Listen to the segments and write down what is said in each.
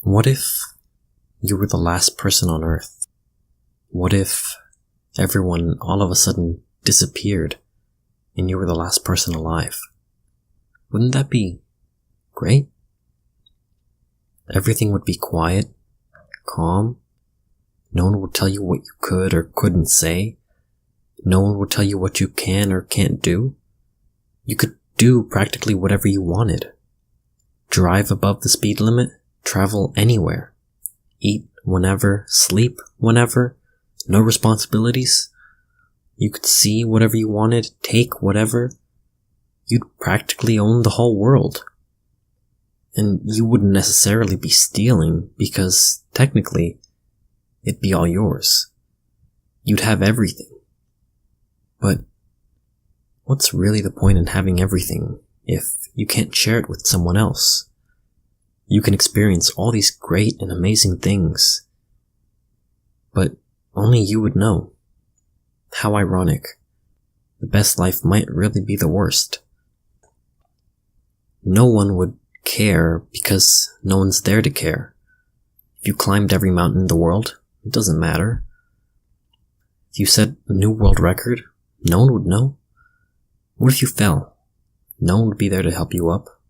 What if you were the last person on Earth? What if everyone all of a sudden disappeared and you were the last person alive? Wouldn't that be great? Everything would be quiet, calm. No one would tell you what you could or couldn't say. No one would tell you what you can or can't do. You could do practically whatever you wanted. Drive above the speed limit, travel anywhere. Eat whenever, sleep whenever, no responsibilities. You could see whatever you wanted, take whatever. You'd practically own the whole world. And you wouldn't necessarily be stealing because, technically, it'd be all yours. You'd have everything. But what's really the point in having everything if you can't share it with someone else? You can experience all these great and amazing things, but only you would know. How ironic. The best life might really be the worst. No one would care because no one's there to care. If you climbed every mountain in the world, it doesn't matter. If you set a new world record, no one would know. What if you fell? No one would be there to help you up.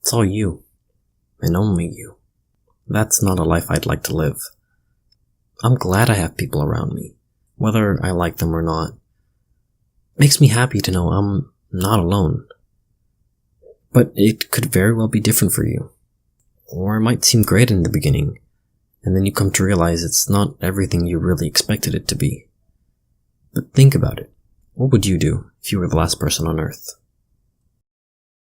It's all you. And only you. That's not a life I'd like to live. I'm glad I have people around me, whether I like them or not. It makes me happy to know I'm not alone. But it could very well be different for you. Or it might seem great in the beginning, and then you come to realize it's not everything you really expected it to be. But think about it. What would you do if you were the last person on Earth?